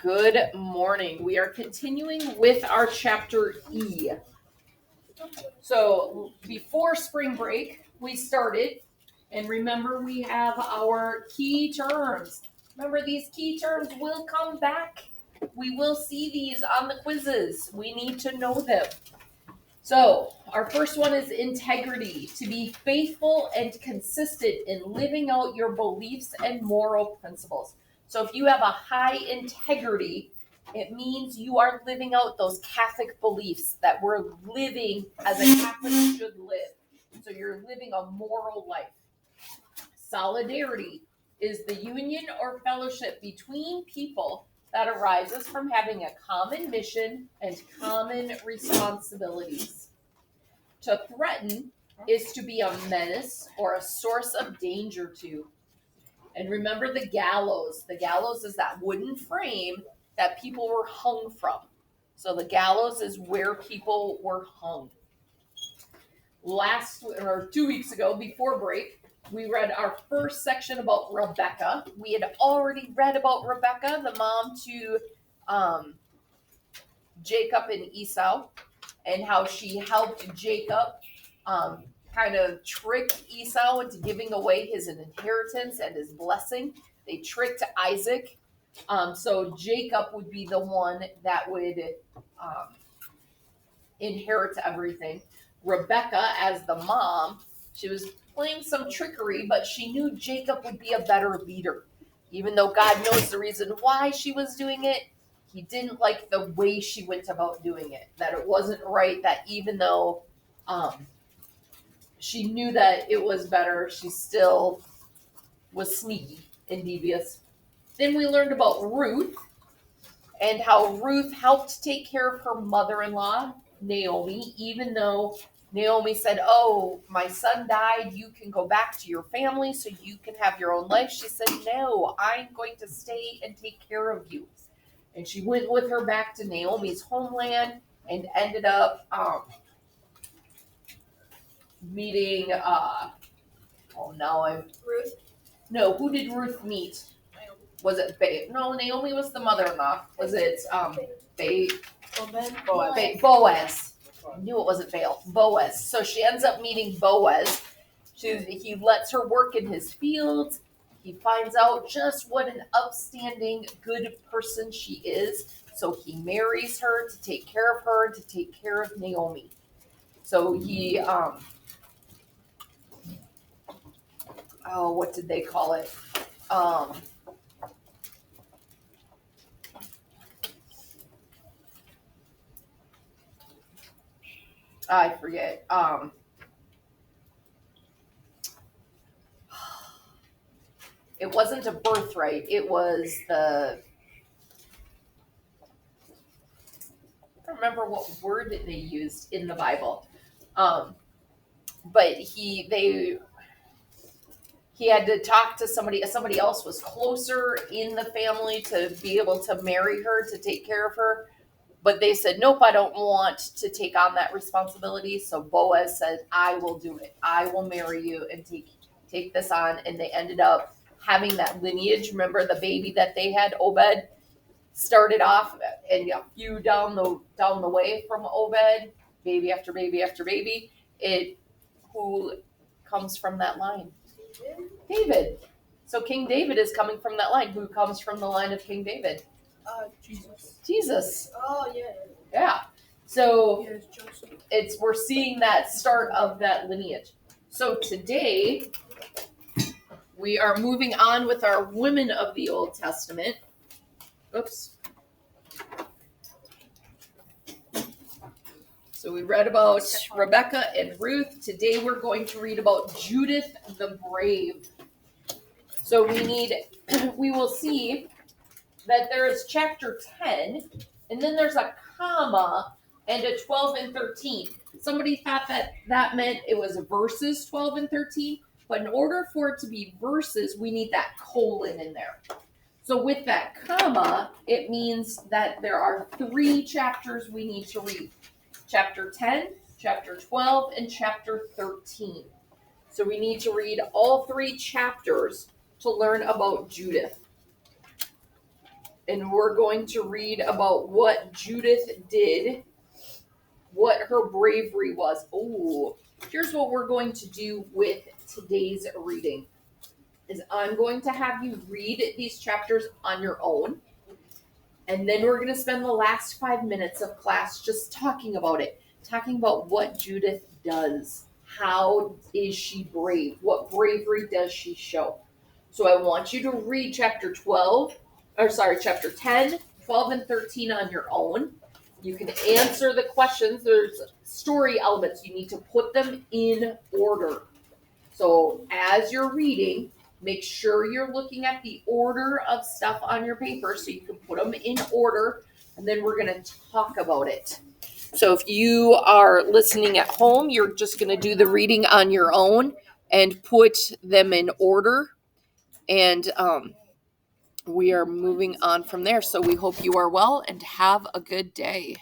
Good morning. We are continuing with our chapter E. So before spring break, we started, and remember we have our key terms. Remember, these key terms will come back. We will see these on the quizzes. We need to know them. So our first one is integrity, to be faithful and consistent in living out your beliefs and moral principles. So if you have a high integrity, it means you are living out those Catholic beliefs that we're living as a Catholic should live. So you're living a moral life. Solidarity is the union or fellowship between people that arises from having a common mission and common responsibilities. To threaten is to be a menace or a source of danger to. And remember the gallows. The gallows is that wooden frame that people were hung from. So the gallows is where people were hung. 2 weeks ago, before break, we read our first section about Rebecca. We had already read about Rebecca, the mom to Jacob and Esau, and how she helped Jacob kind of trick Esau into giving away his inheritance and his blessing. They tricked Isaac. So Jacob would be the one that would inherit everything. Rebecca, as the mom, she was playing some trickery, but she knew Jacob would be a better leader. Even though God knows the reason why she was doing it, he didn't like the way she went about doing it, that it wasn't right, that even though she knew that it was better, she still was sneaky and devious. Then we learned about Ruth and how Ruth helped take care of her mother-in-law, Naomi, even though Naomi said, "Oh, my son died, you can go back to your family so you can have your own life." She said, "No, I'm going to stay and take care of you." And she went with her back to Naomi's homeland and ended up meeting, Ruth? No, who did Ruth meet? Naomi. Was it No, Naomi was the mother-in-law. Was it Boaz. I knew it wasn't Baal. Boaz. So she ends up meeting Boaz. He lets her work in his fields. He finds out just what an upstanding, good person she is. So he marries her to take care of her, to take care of Naomi. So he, what did they call it? I forget. It wasn't a birthright. It was I don't remember what word they used in the Bible. But he had to talk to somebody. Somebody else was closer in the family to be able to marry her, to take care of her. But they said, "Nope, I don't want to take on that responsibility." So Boaz said, "I will do it. I will marry you and take this on." And they ended up having that lineage. Remember the baby that they had, Obed, started off and a few down the way from Obed, baby after baby after baby. Who comes from that line? David. So King David is coming from that line. Who comes from the line of King David? Jesus. Oh, yeah. Yeah. So we're seeing that start of that lineage. So today we are moving on with our women of the Old Testament. Oops. So we read about Rebecca and Ruth. Today we're going to read about Judith the Brave. So we will see that there is chapter 10, and then there's a comma and a 12 and 13. Somebody thought that meant it was verses 12 and 13, but in order for it to be verses, we need that colon in there. So with that comma, it means that there are 3 chapters we need to read. Chapter 10, chapter 12, and chapter 13. So we need to read all 3 chapters to learn about Judith. And we're going to read about what Judith did, what her bravery was. Oh, here's what we're going to do with today's reading. Is I'm going to have you read these chapters on your own. And then we're going to spend the last 5 minutes of class just talking about it, talking about what Judith does. How is she brave? What bravery does she show? So I want you to read chapter 10, 12, and 13 on your own. You can answer the questions. There's story elements. You need to put them in order. So as you're reading, make sure you're looking at the order of stuff on your paper so you can put them in order, and then we're going to talk about it. So if you are listening at home, you're just going to do the reading on your own and put them in order, and we are moving on from there. So we hope you are well and have a good day.